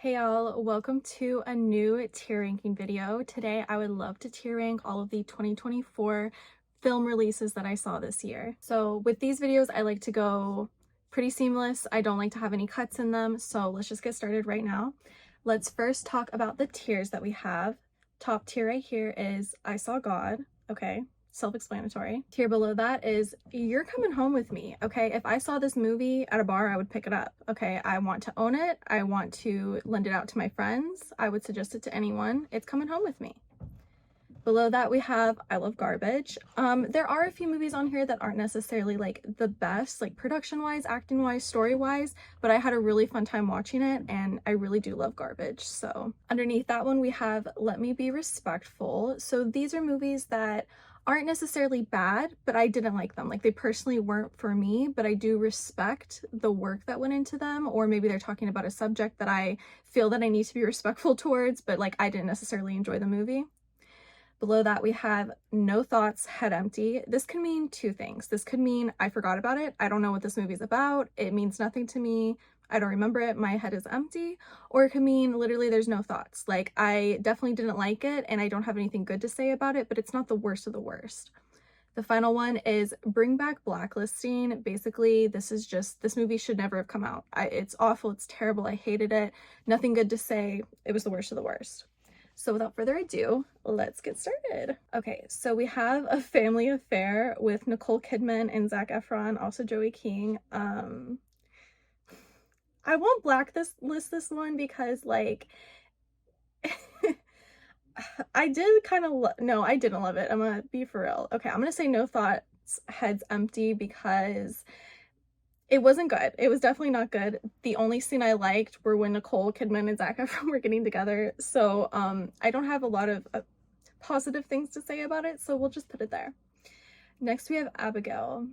Hey y'all, welcome to a new tier ranking video. Today I would love to tier rank all of the 2024 film releases that I saw this year. So with these videos, I like to go pretty seamless. I don't like to have any cuts in them, so let's just get started right now. Let's first talk about the tiers that we have. Top tier right here is I Saw God, okay? Self-explanatory. Tier below that is You're Coming Home with Me, okay? If I saw this movie at a bar, I would pick it up, okay? I want to own it. I want to lend it out to my friends. I would suggest it to anyone. It's coming home with me. Below that, we have I Love Garbage. There are a few movies on here that aren't necessarily like the best, like production-wise, acting-wise, story-wise, but I had a really fun time watching it, and I really do love Garbage. So underneath that one, we have Let Me Be Respectful. So these are movies that aren't necessarily bad, but I didn't like them. Like, they personally weren't for me, but I do respect the work that went into them, or maybe they're talking about a subject that I feel that I need to be respectful towards, but like I didn't necessarily enjoy the movie. Below that, we have No Thoughts, Head Empty. This can mean two things. This could mean I forgot about it. I don't know what this movie's about. It means nothing to me. I don't remember it. My head is empty. Or it could mean literally there's no thoughts. Like, I definitely didn't like it and I don't have anything good to say about it, but it's not the worst of the worst. The final one is Bring Back Blacklisting. Basically, this movie should never have come out. It's awful. It's terrible. I hated it. Nothing good to say. It was the worst of the worst. So without further ado, let's get started. Okay, so we have A Family Affair with Nicole Kidman and Zac Efron, also Joey King. I won't list this one because, like, I did kind of no, I didn't love it. I'm gonna be for real. Okay, I'm gonna say No Thoughts, Heads Empty because it wasn't good. It was definitely not good. The only scene I liked were when Nicole Kidman and Zac Efron were getting together. So I don't have a lot of positive things to say about it, so we'll just put it there. Next, we have Abigail.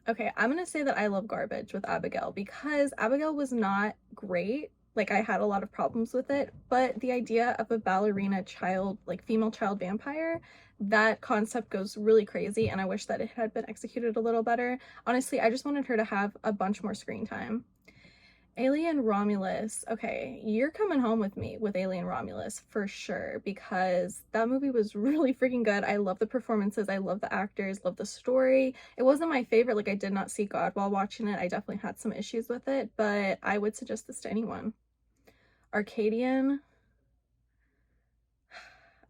Okay, I'm gonna say that I love Garbage with Abigail because Abigail was not great. Like, I had a lot of problems with it, but the idea of a ballerina child, like female child vampire, that concept goes really crazy, and I wish that it had been executed a little better. Honestly, I just wanted her to have a bunch more screen time. Alien Romulus. Okay, You're Coming Home with Me with Alien Romulus for sure, because that movie was really freaking good. I love the performances, I love the actors, love the story. It wasn't my favorite, like I did not see God while watching it. I definitely had some issues with it, but I would suggest this to anyone. Arcadian.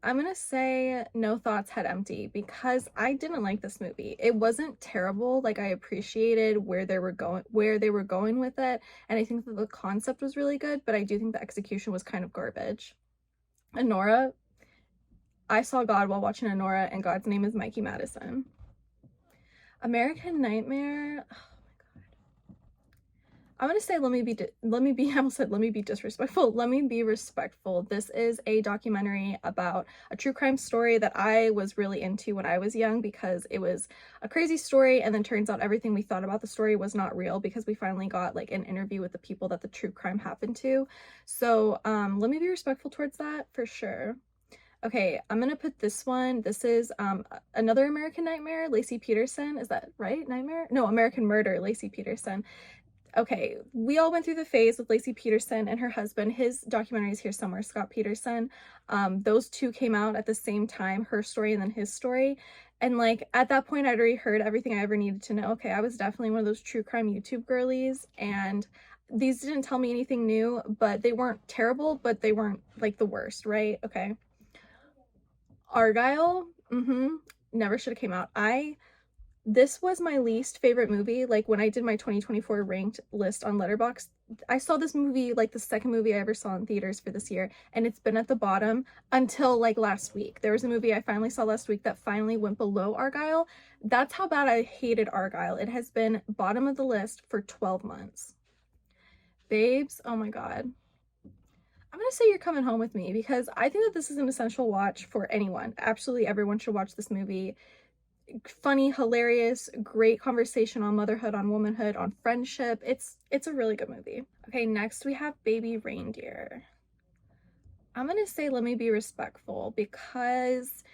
I'm gonna say No Thoughts, Head Empty because I didn't like this movie. It wasn't terrible. Like, I appreciated where they were going with it, and I think that the concept was really good, but I do think the execution was kind of garbage. Anora. I saw God while watching Anora, and God's name is Mikey Madison. American Nightmare. I'm gonna say let me be I almost said let me be disrespectful. Let Me Be Respectful. This is a documentary about a true crime story that I was really into when I was young because it was a crazy story, and then turns out everything we thought about the story was not real because we finally got like an interview with the people that the true crime happened to. So let me be respectful towards that for sure. Okay, I'm gonna put this one. This is another American Nightmare, Lacey Peterson. Is that right? Nightmare? No, American Murder, Lacey Peterson. Okay, we all went through the phase with Lacey Peterson and her husband. His documentary is here somewhere, Scott Peterson. Those two came out at the same time, her story and then his story. And like at that point, I'd already heard everything I ever needed to know. Okay, I was definitely one of those true crime YouTube girlies, and these didn't tell me anything new, but they weren't terrible, but they weren't like the worst, right? Okay. Argyle, never should have came out. This was my least favorite movie. Like, when I did my 2024 ranked list on Letterboxd, I saw this movie like the second movie I ever saw in theaters for this year, and it's been at the bottom until like last week. There was a movie I finally saw last week that finally went below Argyle. That's how bad I hated Argyle. It has been bottom of the list for 12 months. Babes, oh my god. I'm gonna say You're Coming Home with Me because I think that this is an essential watch for anyone. Absolutely everyone should watch this movie. Funny, hilarious, great conversation on motherhood, on womanhood, on friendship. It's a really good movie. Okay, next we have Baby Reindeer. I'm gonna say Let Me Be Respectful because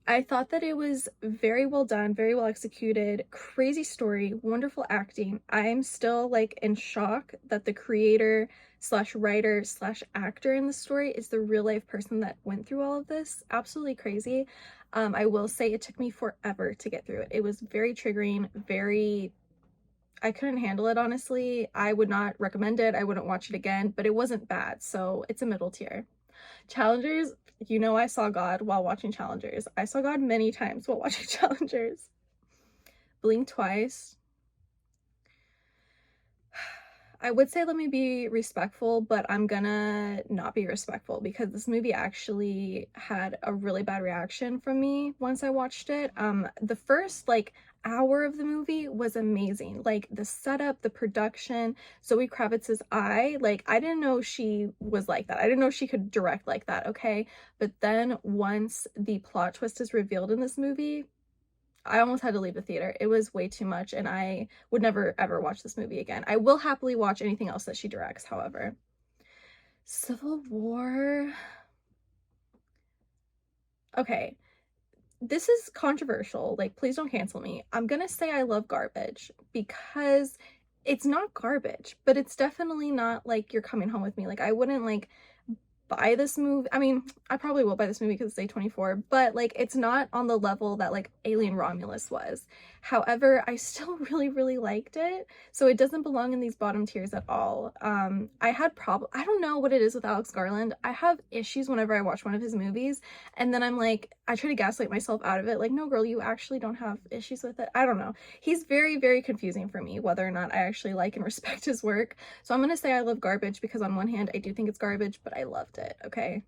I thought that it was very well done, very well executed, crazy story, wonderful acting. I'm still like in shock that the creator slash writer slash actor in the story is the real life person that went through all of this. Absolutely crazy. I will say it took me forever to get through it. It was very triggering, I couldn't handle it, honestly. I would not recommend it. I wouldn't watch it again, but it wasn't bad, so it's a middle tier. Challengers, you know, I saw God while watching Challengers. I saw God many times while watching Challengers. Blink Twice. I would say let me be respectful, but I'm gonna not be respectful because this movie actually had a really bad reaction from me once I watched it. The first like hour of the movie was amazing. Like the setup, the production, Zoe Kravitz's eye, like I didn't know she was like that. I didn't know she could direct like that, okay? But then once the plot twist is revealed in this movie, I almost had to leave the theater. It was way too much, and I would never ever watch this movie again. I will happily watch anything else that she directs, however. Civil War. Okay, this is controversial. Like, please don't cancel me. I'm gonna say I love Garbage because it's not garbage, but it's definitely not like You're Coming Home with Me. Like, I wouldn't like buy this movie. I mean, I probably will buy this movie because it's A24, but like it's not on the level that like Alien Romulus was. However, I still really liked it, so it doesn't belong in these bottom tiers at all. I don't know what it is with Alex Garland. I have issues whenever I watch one of his movies, and then I'm like, I try to gaslight myself out of it, like, no girl, you actually don't have issues with it. I don't know. He's very confusing for me whether or not I actually like and respect his work. So I'm gonna say I love Garbage because on one hand I do think it's garbage, but I loved it. Okay.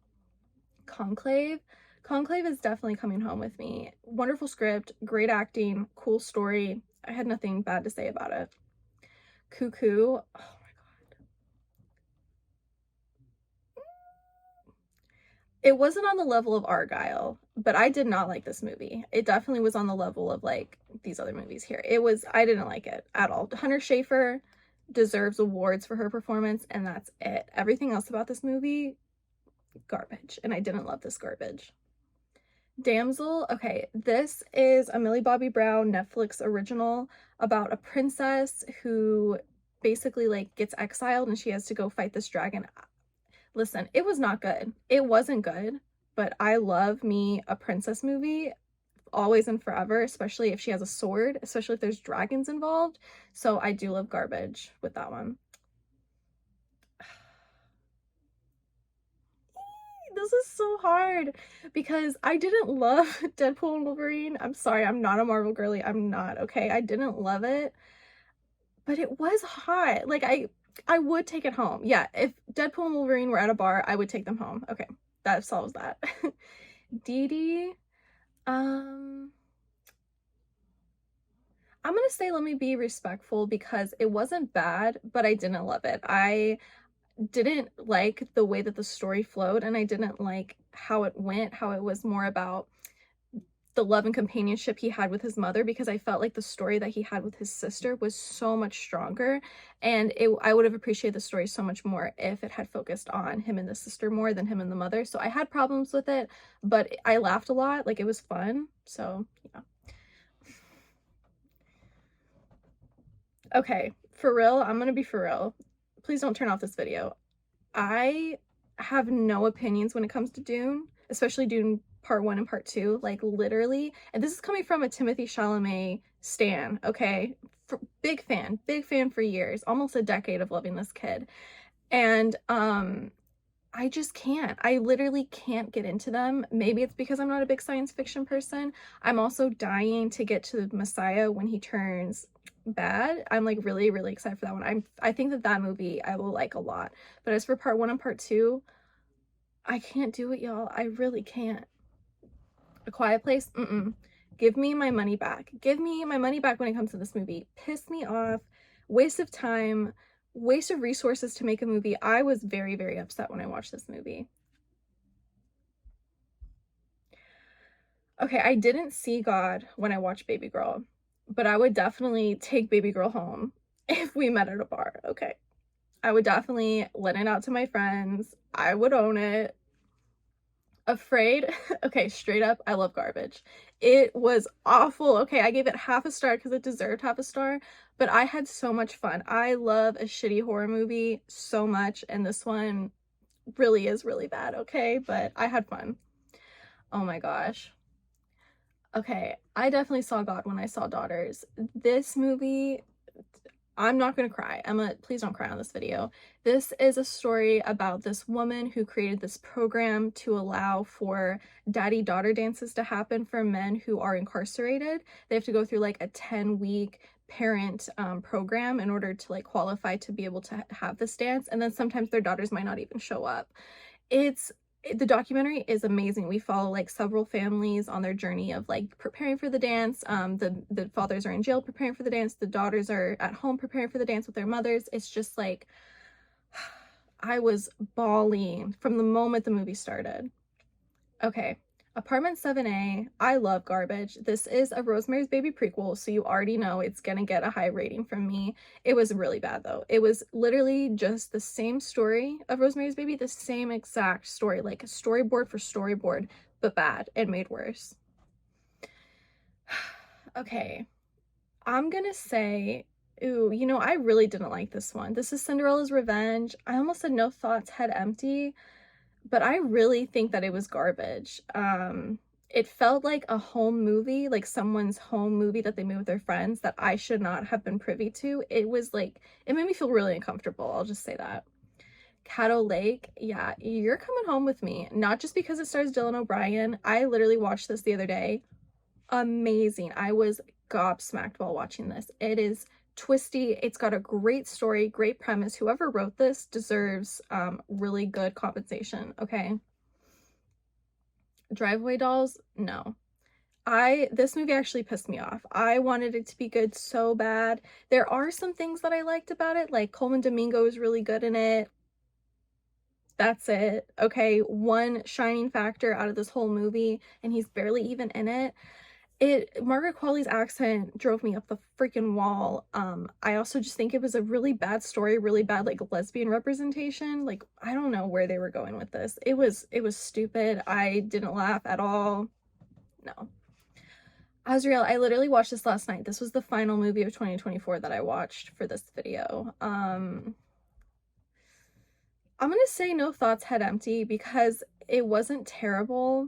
Conclave. Conclave is definitely coming home with me. Wonderful script, great acting, cool story. I had nothing bad to say about it. Cuckoo. Oh my god. It wasn't on the level of Argyle, but I did not like this movie. It definitely was on the level of like these other movies here. I didn't like it at all. Hunter Schafer deserves awards for her performance, and that's it. Everything else about this movie, garbage, and I didn't love this garbage. Damsel. Okay, this is a Millie Bobby Brown Netflix original about a princess who basically like gets exiled and she has to go fight this dragon. Listen, it was not good. It wasn't good, but I love me a princess movie always and forever, especially if she has a sword, especially if there's dragons involved. So I do love Garbage with that one. This is so hard because I didn't love Deadpool and Wolverine. I'm sorry, I'm not a Marvel girly. I'm not, okay? I didn't love it, but it was hot. Like I would take it home. Yeah, if Deadpool and Wolverine were at a bar, I would take them home. Okay, that solves that. Dee Dee, I'm gonna say let me be respectful because it wasn't bad, but I didn't love it. I didn't like the way that the story flowed, and I didn't like how it went, how it was more about the love and companionship he had with his mother, because I felt like the story that he had with his sister was so much stronger, and I would have appreciated the story so much more if it had focused on him and the sister more than him and the mother. So I had problems with it, but I laughed a lot. Like, it was fun. So yeah. Okay, for real, I'm gonna be for real. Please don't turn off this video. I have no opinions when it comes to Dune, especially Dune Part 1 and Part 2, like literally. And this is coming from a Timothée Chalamet stan, okay? Big fan for years, almost a decade of loving this kid. And I just can't. I literally can't get into them. Maybe it's because I'm not a big science fiction person. I'm also dying to get to the Messiah when he turns bad. I'm like really excited for that one. I think that movie I will like a lot. But as for Part 1 and Part 2, I can't do it, y'all. I really can't. A Quiet Place, give me my money back. Give me my money back when it comes to this movie. Pissed me off. Waste of time. Waste of resources to make a movie. I was very upset when I watched this movie. Okay, I didn't see God when I watched Baby Girl, but I would definitely take Baby Girl home if we met at a bar, okay? I would definitely lend it out to my friends. I would own it. Afraid, okay, straight up, I love Garbage. It was awful. Okay, I gave it half a star because it deserved half a star, but I had so much fun. I love a shitty horror movie so much, and this one really is really bad, okay? But I had fun. Oh my gosh. Okay, I definitely saw God when I saw Daughters. This movie, I'm not gonna cry. Emma, please don't cry on this video. This is a story about this woman who created this program to allow for daddy-daughter dances to happen for men who are incarcerated. They have to go through like a 10-week parent program in order to like qualify to be able to have this dance, and then sometimes their daughters might not even show up. The documentary is amazing. We follow like several families on their journey of like preparing for the dance. The fathers are in jail preparing for the dance, the daughters are at home preparing for the dance with their mothers. It's just like I was bawling from the moment the movie started. Okay, Apartment 7A, I love Garbage. This is a Rosemary's Baby prequel, so you already know it's gonna get a high rating from me. It was really bad though. It was literally just the same story of Rosemary's Baby, the same exact story, like a storyboard for storyboard, but bad and made worse. Okay, I'm gonna say, ooh, you know, I really didn't like this one. This is Cinderella's Revenge. I almost said No Thoughts, Head Empty, but I really think that it was garbage. It felt like a home movie, like someone's home movie that they made with their friends that I should not have been privy to. It was like, it made me feel really uncomfortable. I'll just say that. Caddo Lake, yeah, you're coming home with me. Not just because it stars Dylan O'Brien. I literally watched this the other day. Amazing. I was gobsmacked while watching this. It is twisty. It's got a great story, great premise. Whoever wrote this deserves really good compensation, okay? Driveway Dolls, no. This movie actually pissed me off. I wanted it to be good so bad. There are some things that I liked about it, like Coleman Domingo is really good in it. That's it. Okay, one shining factor out of this whole movie, and he's barely even in it. Margaret Qualley's accent drove me up the freaking wall. I also just think it was a really bad story, really bad like lesbian representation. Like I don't know where they were going with this. It was stupid. I didn't laugh at all. No. Azriel, I literally watched this last night. This was the final movie of 2024 that I watched for this video. I'm gonna say No Thoughts, Head Empty because it wasn't terrible.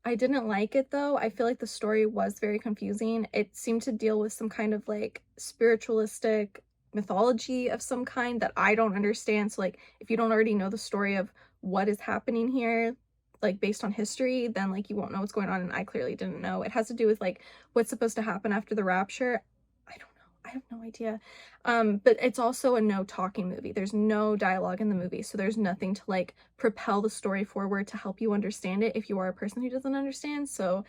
I didn't like it though. I feel like the story was very confusing. It seemed to deal with some kind of like spiritualistic mythology of some kind that I don't understand. So like if you don't already know the story of what is happening here, like based on history, then like you won't know what's going on, and I clearly didn't know. It has to do with like what's supposed to happen after the rapture. I don't know. I have no idea. But it's also a no talking movie. There's no dialogue in the movie, so there's nothing to like propel the story forward to help you understand it if you are a person who doesn't understand. So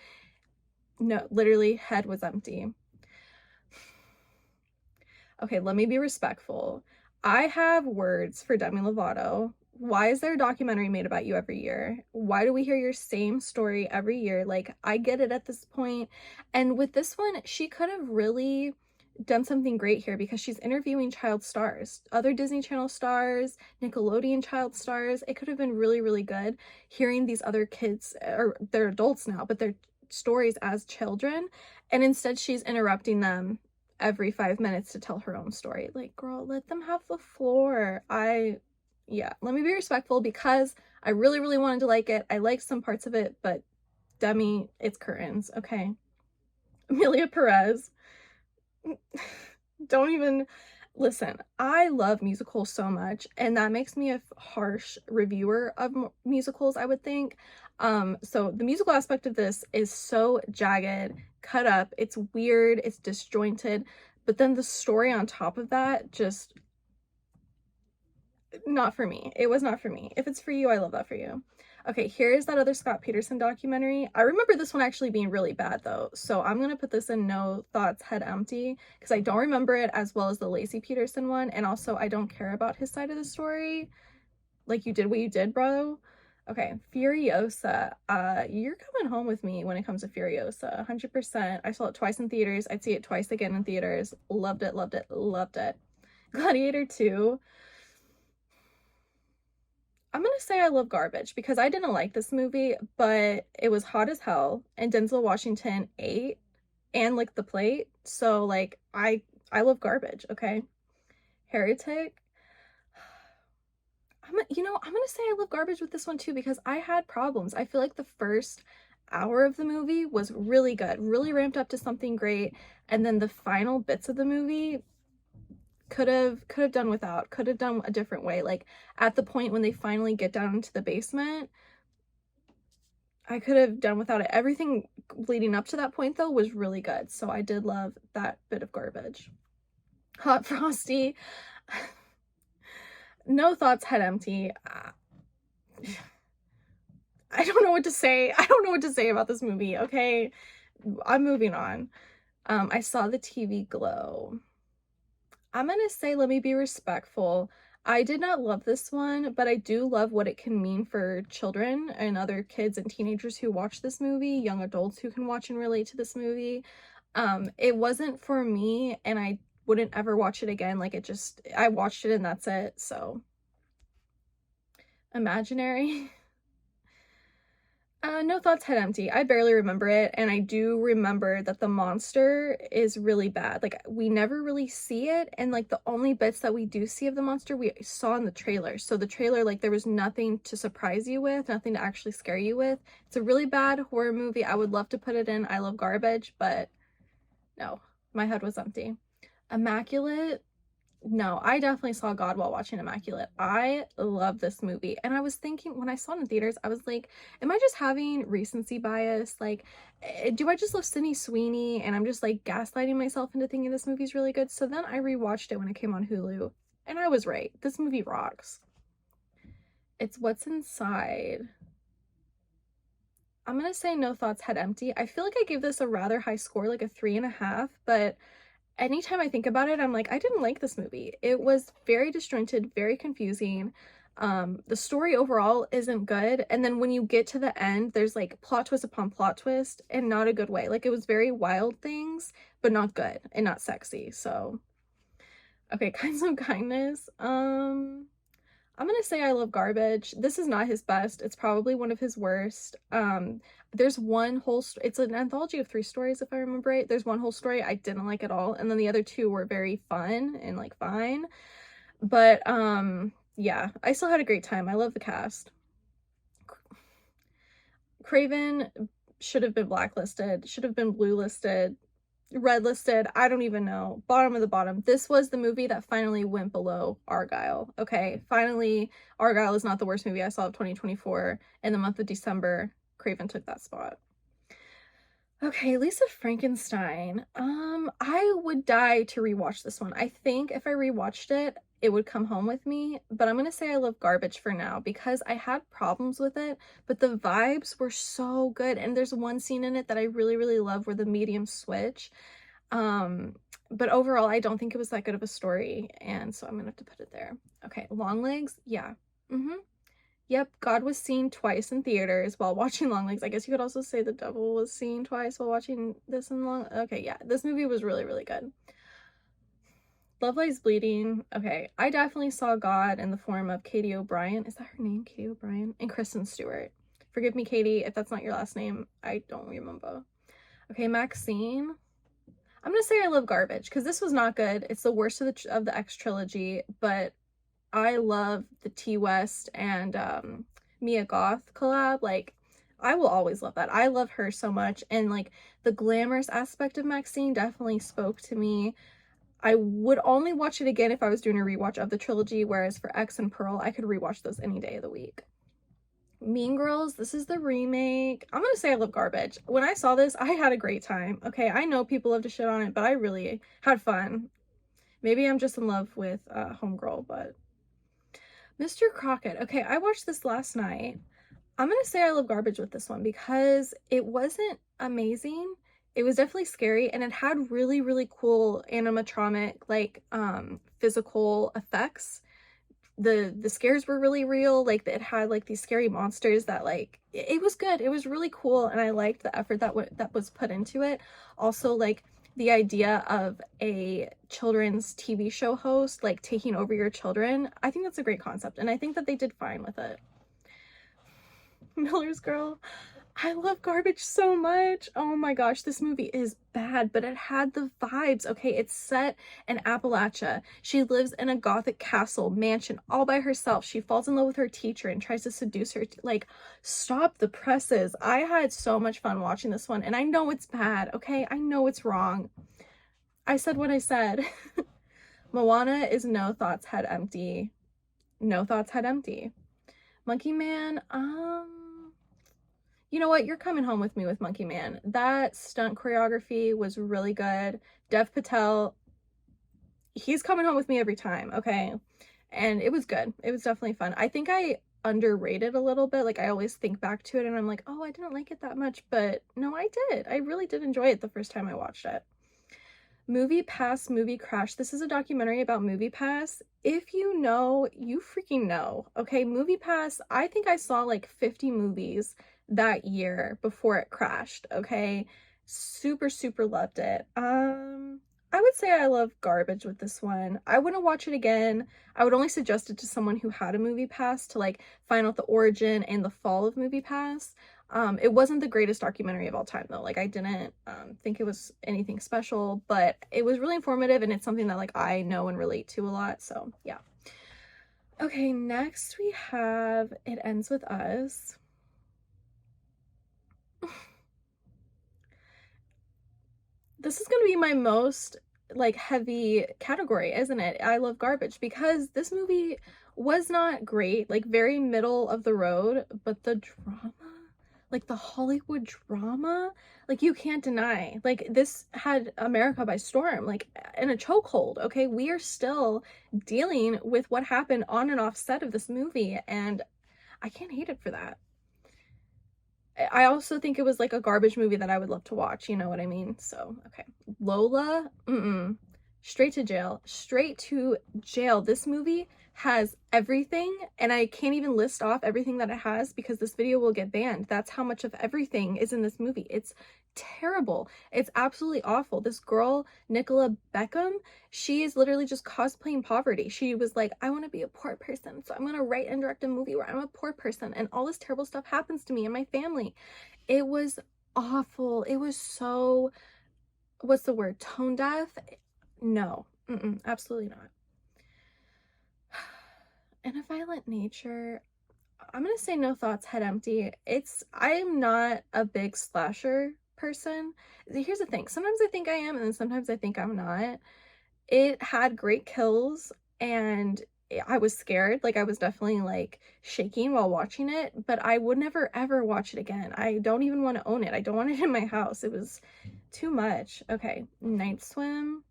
no, literally head was empty. Okay, let me be respectful. I have words for Demi Lovato. Why is there a documentary made about you every year? Why do we hear your same story every year? Like, I get it at this point. And with this one, she could have really done something great here because she's interviewing child stars, other Disney Channel stars, Nickelodeon child stars. It could have been really, really good hearing these other kids, or they're adults now, but their stories as children. And instead, she's interrupting them every 5 minutes to tell her own story. Like, girl, let them have the floor. Yeah, let me be respectful because I really, really wanted to like it. I liked some parts of it, but Demi, it's curtains, okay? Amelia Perez. Don't even listen. I love musicals so much, and that makes me a harsh reviewer of musicals, I would think. So the musical aspect of this is so jagged, cut up, it's weird, it's disjointed, but then the story on top of that, just not for me. It was not for me. If it's for you, I love that for you. Okay, here's that other Scott Peterson documentary. I remember this one actually being really bad though, so I'm gonna put this in No Thoughts, Head Empty because I don't remember it as well as the Laci Peterson one, and also I don't care about his side of the story. Like, you did what you did, bro. Okay, Furiosa. You're coming home with me when it comes to Furiosa, 100%. I saw it twice in theaters. I'd see it twice again in theaters. Loved it, loved it, loved it. Gladiator 2. I'm gonna say I love garbage because I didn't like this movie, but it was hot as hell, and Denzel Washington ate and licked the plate. So like I love garbage, okay? Heretic. I'm gonna say I love garbage with this one too because I had problems. I feel like the first hour of the movie was really good, really ramped up to something great, and then the final bits of the movie could have done without, could have done a different way. Like at the point when they finally get down into the basement, I could have done without it. Everything leading up to that point though was really good. So I did love that bit of garbage. Hot Frosty. No thoughts, head empty. I don't know what to say. I don't know what to say about this movie, okay? I'm moving on. I saw the TV glow. I'm gonna say let me be respectful. I did not love this one, but I do love what it can mean for children and other kids and teenagers who watch this movie, young adults who can watch and relate to this movie. It wasn't for me, and I wouldn't ever watch it again. Like I watched it and that's it, so. Imaginary. No thoughts, head empty. I barely remember it, and I do remember that the monster is really bad. Like, we never really see it, and like the only bits that we do see of the monster we saw in the trailer. So the trailer, like, there was nothing to surprise you with, nothing to actually scare you with. It's a really bad horror movie. I would love to put it in I Love Garbage, but no, my head was empty. Immaculate. No, I definitely saw God while watching Immaculate. I love this movie. And I was thinking when I saw it in theaters, I was like, am I just having recency bias? Like, do I just love Sydney Sweeney and I'm just like gaslighting myself into thinking this movie's really good? So then I rewatched it when it came on Hulu and I was right. This movie rocks. It's What's Inside. I'm gonna say no thoughts, head empty. I feel like I gave this a rather high score, like a 3.5, but anytime I think about it, I'm like, I didn't like this movie. It was very disjointed, very confusing. The story overall isn't good. And then when you get to the end, there's like plot twist upon plot twist and not a good way. Like it was very wild things, but not good and not sexy. So, okay, Kinds of Kindness. I'm gonna say I Love Garbage. This is not his best. It's probably one of his worst. There's one whole it's an anthology of 3 stories if I remember right. There's one whole story I didn't like at all, and then the other 2 were very fun and like fine. But yeah, I still had a great time. I love the cast. Craven should have been blacklisted, should have been blue listed, red listed, I don't even know. Bottom of the bottom. This was the movie that finally went below Argylle. Okay, finally, Argylle is not the worst movie I saw of 2024. In the month of December, Craven took that spot. Okay, Lisa Frankenstein. I would die to rewatch this one. I think if I rewatched it, it would come home with me, but I'm gonna say I love Garbage for now because I had problems with it, but the vibes were so good. And there's one scene in it that I really, really love where the mediums switch. But overall, I don't think it was that good of a story, and so I'm gonna have to put it there. Okay, Longlegs, yeah. Yep, God was seen twice in theaters while watching Longlegs. I guess you could also say the devil was seen twice while watching this in Okay, yeah, this movie was really, really good. Love Lies Bleeding. Okay, I definitely saw God in the form of Katie O'Brien. Is that her name? Katie O'Brien? And Kristen Stewart. Forgive me, Katie, if that's not your last name. I don't remember. Okay, Maxine. I'm gonna say I love Garbage because this was not good. It's the worst of the X trilogy, but I love the T West and Mia Goth collab. Like, I will always love that. I love her so much, and like the glamorous aspect of Maxine definitely spoke to me. I would only watch it again if I was doing a rewatch of the trilogy, whereas for X and Pearl, I could rewatch those any day of the week. Mean Girls, this is the remake. I'm gonna say I love Garbage. When I saw this, I had a great time. Okay, I know people love to shit on it, but I really had fun. Maybe I'm just in love with Homegirl, but Mr. Crockett. Okay, I watched this last night. I'm gonna say I love Garbage with this one because it wasn't amazing. It was definitely scary, and it had really, really cool animatronic, like, physical effects. The scares were really real. Like, it had like these scary monsters that like it was good. It was really cool, and I liked the effort that was put into it. Also, like, the idea of a children's TV show host like taking over your children, I think that's a great concept, and I think that they did fine with it. Miller's Girl. I love Garbage so much. Oh my gosh, this movie is bad, but it had the vibes. Okay, it's set in Appalachia. She lives in a gothic castle mansion all by herself. She falls in love with her teacher and tries to seduce her. Like, stop the presses. I had so much fun watching this one, and I know it's bad. Okay, I know it's wrong. I said what I said. Moana is No Thoughts Head Empty. No Thoughts Head Empty. Monkey Man, you know what? You're coming home with me with Monkey Man. That stunt choreography was really good. Dev Patel, he's coming home with me every time, okay? And it was good. It was definitely fun. I think I underrated a little bit. Like, I always think back to it and I'm like, oh, I didn't like it that much. But no, I did. I really did enjoy it the first time I watched it. Movie Pass Movie Crash. This is a documentary about Movie Pass. If you know, you freaking know. Okay, Movie Pass, I think I saw like 50 movies that year before it crashed. Okay, super loved it. I would say I love Garbage with this one. I wouldn't watch it again. I would only suggest it to someone who had a Movie Pass to like find out the origin and the fall of Movie Pass. It wasn't the greatest documentary of all time though. Like, I didn't think it was anything special, but it was really informative, and it's something that like I know and relate to a lot. So yeah. Okay, next we have It Ends With Us. This is going to be my most like heavy category, isn't it? I love Garbage, because this movie was not great, like very middle of the road, but the drama, like the Hollywood drama, like you can't deny, like this had America by storm, like in a chokehold. Okay, we are still dealing with what happened on and off set of this movie, and I can't hate it for that. I also think it was like a garbage movie that I would love to watch, you know what I mean? So, okay. Lola, straight to jail. Straight to jail. This movie has everything, and I can't even list off everything that it has because this video will get banned. That's how much of everything is in this movie. It's terrible. It's absolutely awful. This girl, Nicola Beckham, she is literally just cosplaying poverty. She was like, I want to be a poor person, so I'm going to write and direct a movie where I'm a poor person, and all this terrible stuff happens to me and my family. It was awful. It was so, what's the word? Tone deaf? No, absolutely not. And A Violent Nature, I'm gonna say No Thoughts Head Empty. I'm not a big slasher person. Here's the thing, sometimes I think I am, and then sometimes I think I'm not. It had great kills, and I was scared. Like, I was definitely like shaking while watching it, but I would never ever watch it again. I don't even want to own it. I don't want it in my house. It was too much. Okay, Night Swim.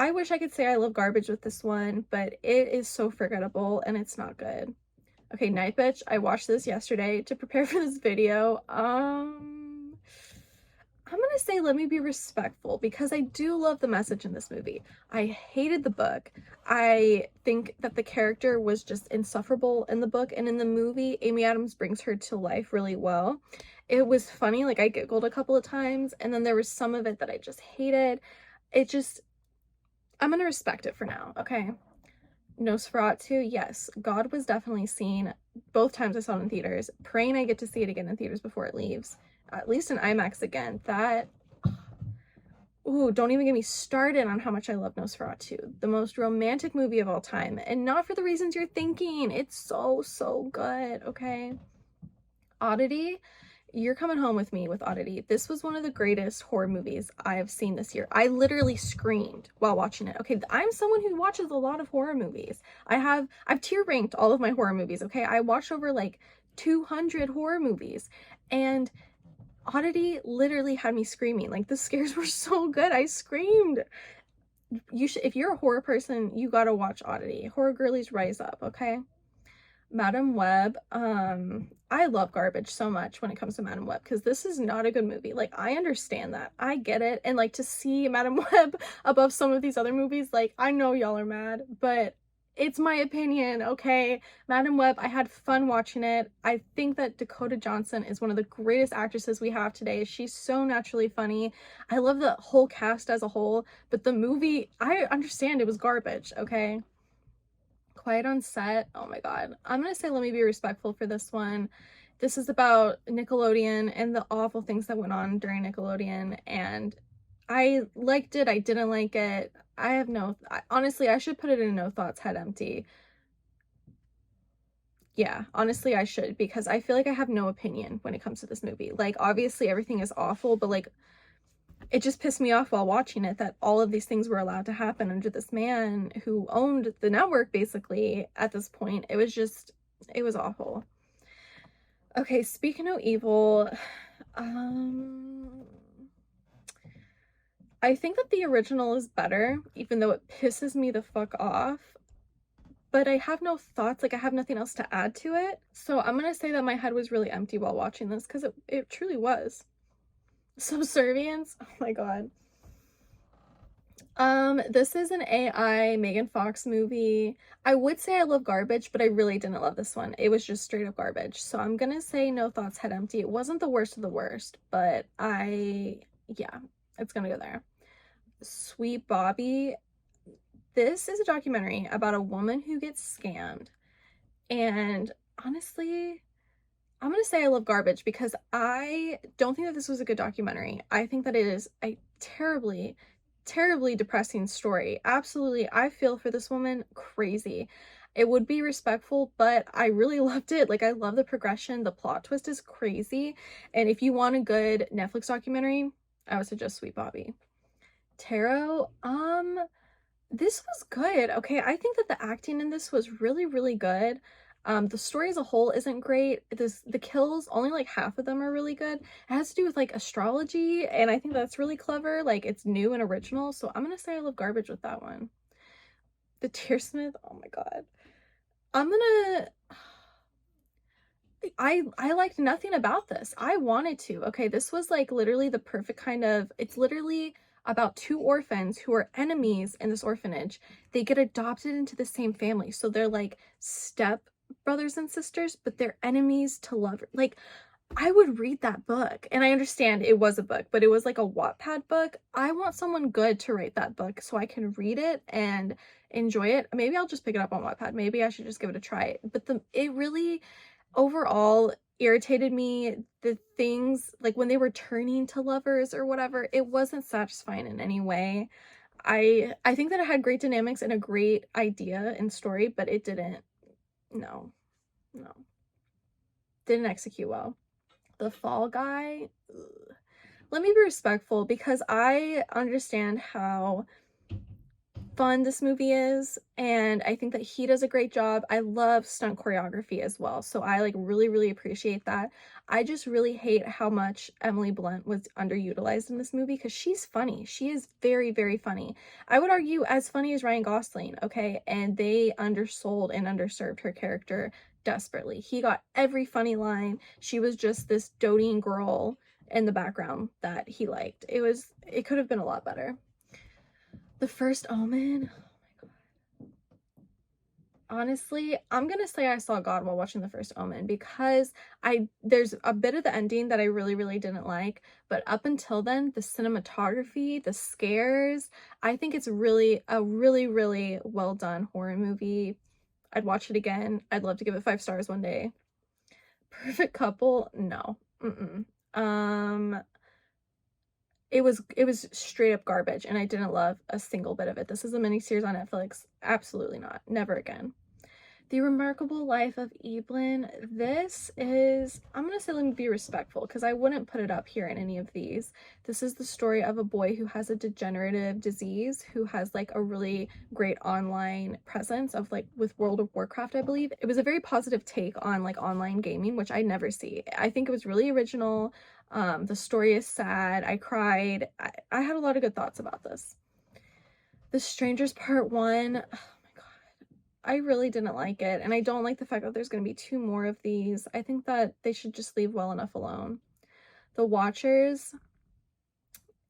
I wish I could say I love Garbage with this one, but it is so forgettable and it's not good. Okay, Night Bitch. I watched this yesterday to prepare for this video. I'm gonna say Let Me Be Respectful, because I do love the message in this movie. I hated the book. I think that the character was just insufferable in the book, and in the movie, Amy Adams brings her to life really well. It was funny, like I giggled a couple of times, and then there was some of it that I just hated. I'm gonna respect it for now, okay? Nosferatu, yes, God was definitely seen both times I saw it in theaters. Praying I get to see it again in theaters before it leaves. At least in IMAX again. That, ooh, don't even get me started on how much I love Nosferatu. The most romantic movie of all time. And not for the reasons you're thinking. It's so good, okay? Oddity. You're coming home with me with Oddity. This was one of the greatest horror movies I have seen this year. I literally screamed while watching it. Okay, I'm someone who watches a lot of horror movies. I've tier ranked all of my horror movies, okay? I watched over like 200 horror movies, and Oddity literally had me screaming. Like, the scares were so good. I screamed. You should, if you're a horror person, you gotta watch Oddity. Horror girlies rise up, okay? Madam Web, I love Garbage so much when it comes to Madam Web, because this is not a good movie. Like, I understand that. I get it. And like, to see Madam Web above some of these other movies, like, I know y'all are mad, but It's my opinion, okay? Madam Web, I had fun watching it. I think that Dakota Johnson is one of the greatest actresses we have today. She's so naturally funny. I love the whole cast as a whole, but the movie, I understand it was garbage, okay? Quiet on Set, oh my god. I'm gonna say let me be respectful for this one. This is about Nickelodeon and the awful things that went on during Nickelodeon, and I liked it, I didn't like it. I have no, honestly, I should put it in no thoughts, head empty. Yeah, honestly, I should, because I feel like I have no opinion when it comes to this movie. Like, obviously, everything is awful, but like, it just pissed me off while watching it that all of these things were allowed to happen under this man who owned the network, basically, at this point. It was just, it was awful. Okay, Speak No Evil, I think that the original is better, even though it pisses me the fuck off. But I have no thoughts, like I have nothing else to add to it. So I'm gonna say that my head was really empty while watching this, because it truly was. Subservience, oh my god. This is an AI Megan Fox movie. I would say I love garbage, but I really didn't love this one. It was just straight up garbage. So I'm gonna say no thoughts, head empty. It wasn't the worst of the worst, but yeah, it's gonna go there. Sweet Bobby. This is a documentary about a woman who gets scammed. And honestly, I'm gonna say I love garbage because I don't think that this was a good documentary. I think that it is a terribly, terribly depressing story. Absolutely, I feel for this woman crazy. It would be respectful, but I really loved it. Like, I love the progression. The plot twist is crazy. And if you want a good Netflix documentary, I would suggest Sweet Bobby. Tarot, this was good. Okay, I think that the acting in this was really, really good. The story as a whole isn't great. The kills, only like half of them are really good. It has to do with like astrology, and I think that's really clever. Like, it's new and original, so I'm gonna say I love garbage with that one. The Tearsmith, oh my god. I'm gonna I liked nothing about this. I wanted to. Okay, this was like literally the perfect kind of, it's literally about two orphans who are enemies in this orphanage. They get adopted into the same family. So they're like step brothers and sisters, but they're enemies to love. Like, I would read that book. And I understand it was a book, but it was like a Wattpad book. I want someone good to write that book so I can read it and enjoy it. Maybe I'll just pick it up on Wattpad. Maybe I should just give it a try. But it really overall irritated me. The things like when they were turning to lovers or whatever, it wasn't satisfying in any way. I think that it had great dynamics and a great idea and story, but it didn't, no, no, didn't execute well. The Fall Guy, ugh. Let me be respectful because I understand how fun this movie is, and I think that he does a great job. I love stunt choreography as well, so I like really appreciate that. I just really hate how much Emily Blunt was underutilized in this movie because she's funny. She is very funny. I would argue as funny as Ryan Gosling, okay? And they undersold and underserved her character desperately. He got every funny line. She was just this doting girl in the background that he liked. It could have been a lot better. The First Omen, oh my god. Honestly, I'm gonna say I saw God while watching The First Omen because there's a bit of the ending that I really didn't like, but up until then, the cinematography, the scares, I think it's really a really well done horror movie. I'd watch it again. I'd love to give it 5 stars one day. Perfect Couple, no. It was straight up garbage, and I didn't love a single bit of it. This is a miniseries on Netflix. Absolutely not. Never again. The Remarkable Life of Evelyn. This is, I'm gonna say let me be respectful because I wouldn't put it up here in any of these. This is the story of a boy who has a degenerative disease, who has like a really great online presence of like with World of Warcraft, I believe. It was a very positive take on like online gaming, which I never see. I think it was really original. The story is sad. I cried. I had a lot of good thoughts about this. The Strangers Part 1. I really didn't like it, and I don't like the fact that there's going to be 2 more of these. I think that they should just leave well enough alone. The Watchers.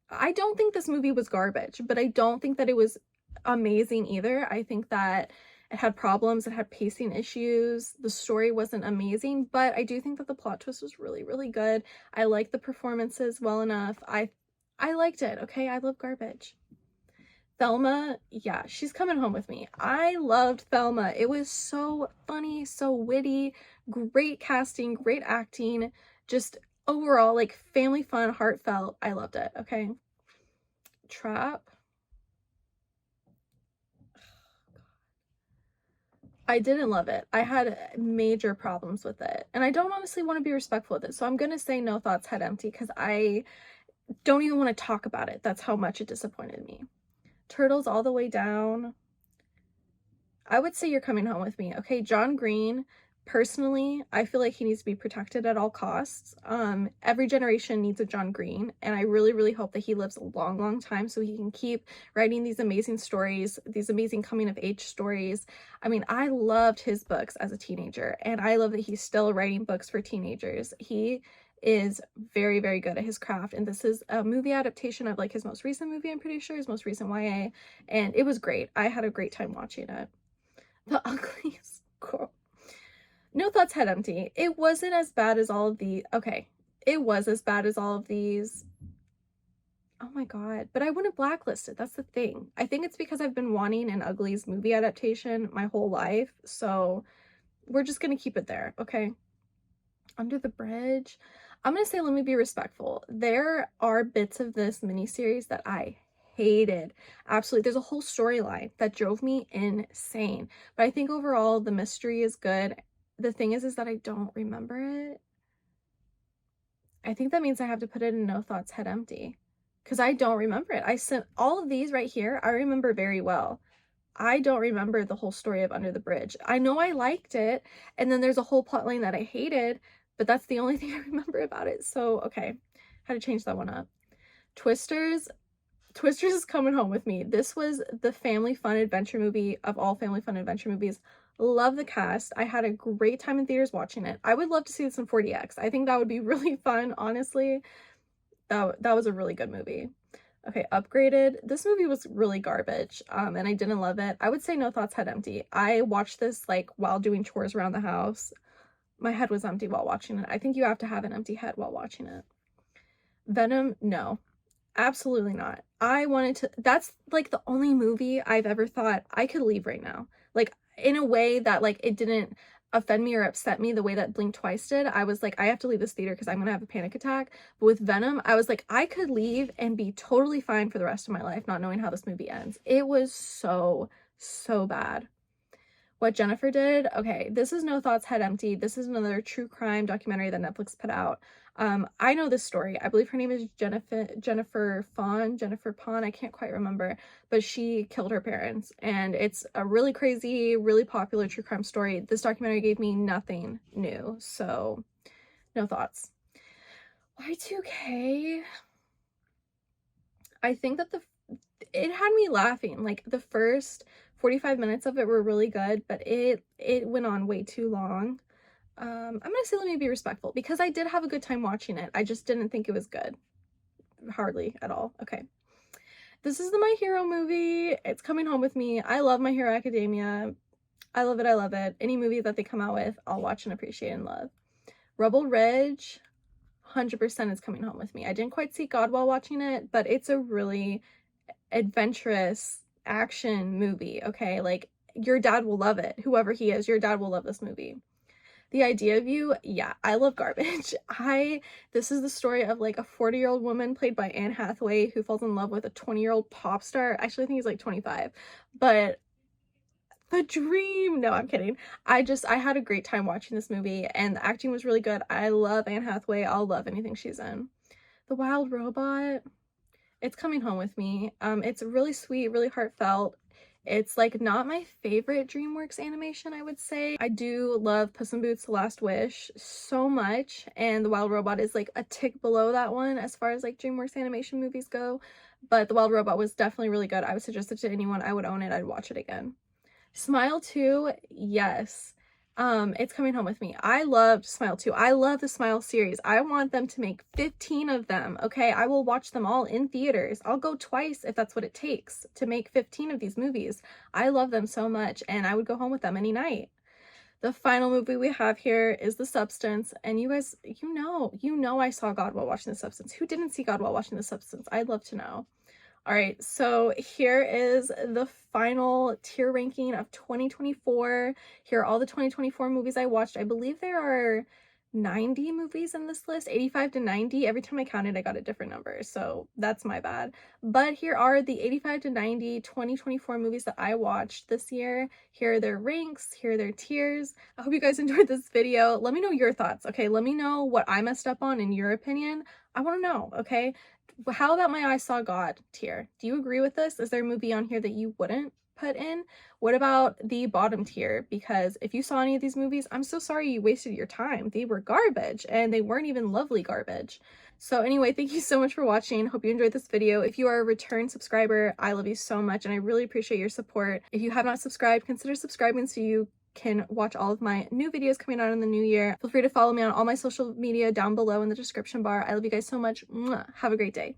I don't think this movie was garbage, but I don't think that it was amazing either. I think that It had problems, it had pacing issues, the story wasn't amazing, but I do think that the plot twist was really, really good. I liked the performances well enough. I liked it, okay? I love garbage. Thelma, yeah, she's coming home with me. I loved Thelma. It was so funny, so witty, great casting, great acting, just overall, like, family fun, heartfelt. I loved it, okay? Trap. I didn't love it. I had major problems with it. And I don't honestly want to be respectful with it. So I'm going to say no thoughts, head empty, because I don't even want to talk about it. That's how much it disappointed me. Turtles All the Way Down. I would say You're Coming Home with Me. Okay, John Green, personally, I feel like he needs to be protected at all costs. Every generation needs a John Green, and I really, really hope that he lives a long, long time so he can keep writing these amazing stories, these amazing coming of age stories. I mean, I loved his books as a teenager, and I love that he's still writing books for teenagers. He is very, very good at his craft, and this is a movie adaptation of like his most recent movie, I'm pretty sure, his most recent YA, and it was great. I had a great time watching it. The Ugliest Girl. No thoughts, head empty. It wasn't as bad as all of the, okay, it was as bad as all of these. Oh my god, but I wouldn't blacklist it. That's the thing. I think it's because I've been wanting an Uglies movie adaptation my whole life, so we're just gonna keep it there, okay? Under the Bridge. I'm gonna say, let me be respectful. There are bits of this miniseries that I hated. Absolutely. There's a whole storyline that drove me insane. But I think overall the mystery is good. The thing is that I don't remember it. I think that means I have to put it in no thoughts, head empty. Because I don't remember it. I sent all of these right here, I remember very well. I don't remember the whole story of Under the Bridge. I know I liked it, and then there's a whole plot line that I hated, but that's the only thing I remember about it. So, okay, had to change that one up. Twisters. Twisters is coming home with me. This was the family fun adventure movie of all family fun adventure movies. Love the cast. I had a great time in theaters watching it. I would love to see this in 4DX. I think that would be really fun, honestly. That was a really good movie. Okay, Upgraded. This movie was really garbage, and I didn't love it. I would say no thoughts, head empty. I watched this like while doing chores around the house. My head was empty while watching it. I think you have to have an empty head while watching it. Venom, no. Absolutely not. I wanted to, that's like the only movie I've ever thought I could leave right now. Like in a way that like it didn't offend me or upset me the way that Blink Twice did. I was like, I have to leave this theater because I'm gonna have a panic attack. But with Venom, I was like, I could leave and be totally fine for the rest of my life not knowing how this movie ends. It was so, so bad. What Jennifer Did, okay, this is no thoughts, head empty. This is another true crime documentary that Netflix put out. I know this story. I believe her name is Jennifer Pond, I can't quite remember, but she killed her parents, and it's a really crazy, really popular true crime story. This documentary gave me nothing new, so no thoughts. Y2K, I think that it had me laughing. Like the first 45 minutes of it were really good, but it went on way too long. I'm gonna say let me be respectful because I did have a good time watching it. I just didn't think it was good. Hardly at all. Okay. This is the My Hero movie. It's coming home with me. I love My Hero Academia. I love it. I love it. Any movie that they come out with, I'll watch and appreciate and love. Rebel Ridge, 100% is coming home with me. I didn't quite see God while watching it, but it's a really adventurous action movie, okay? Like, your dad will love it. Whoever he is, your dad will love this movie. The Idea of You, yeah, I love garbage. This is the story of like a 40-year-old woman played by Anne Hathaway who falls in love with a 20-year-old pop star. Actually, I think he's like 25, but the dream. No, I'm kidding. I had a great time watching this movie, and the acting was really good. I love Anne Hathaway. I'll love anything she's in. The Wild Robot, it's coming home with me. It's really sweet, really heartfelt. It's like not my favorite DreamWorks animation, I would say. I do love Puss in Boots: The Last Wish so much, and The Wild Robot is like a tick below that one as far as like DreamWorks animation movies go, but The Wild Robot was definitely really good. I would suggest it to anyone. I would own it. I'd watch it again. Smile 2, yes. It's Coming Home with Me. I loved Smile 2. I love the Smile series. I want them to make 15 of them, okay? I will watch them all in theaters. I'll go twice if that's what it takes to make 15 of these movies. I love them so much, and I would go home with them any night. The final movie we have here is The Substance, and you guys, you know I saw God while watching The Substance. Who didn't see God while watching The Substance? I'd love to know. All right, so here is the final tier ranking of 2024. Here are all the 2024 movies I watched. I believe there are 90 movies in this list, 85 to 90. Every time I counted, I got a different number, so that's my bad. But here are the 85 to 90 2024 movies that I watched this year. Here are their ranks, here are their tiers. I hope you guys enjoyed this video. Let me know your thoughts, okay? Let me know what I messed up on in your opinion. I want to know, okay? How about my I Saw God tier? Do you agree with this? Is there a movie on here that you wouldn't put in? What about the bottom tier? Because if you saw any of these movies, I'm so sorry you wasted your time. They were garbage, and they weren't even lovely garbage. So anyway, thank you so much for watching. Hope you enjoyed this video. If you are a return subscriber, I love you so much, and I really appreciate your support. If you have not subscribed, consider subscribing so you can watch all of my new videos coming out in the new year. Feel free to follow me on all my social media down below in the description bar. I love you guys so much. Mwah. Have a great day.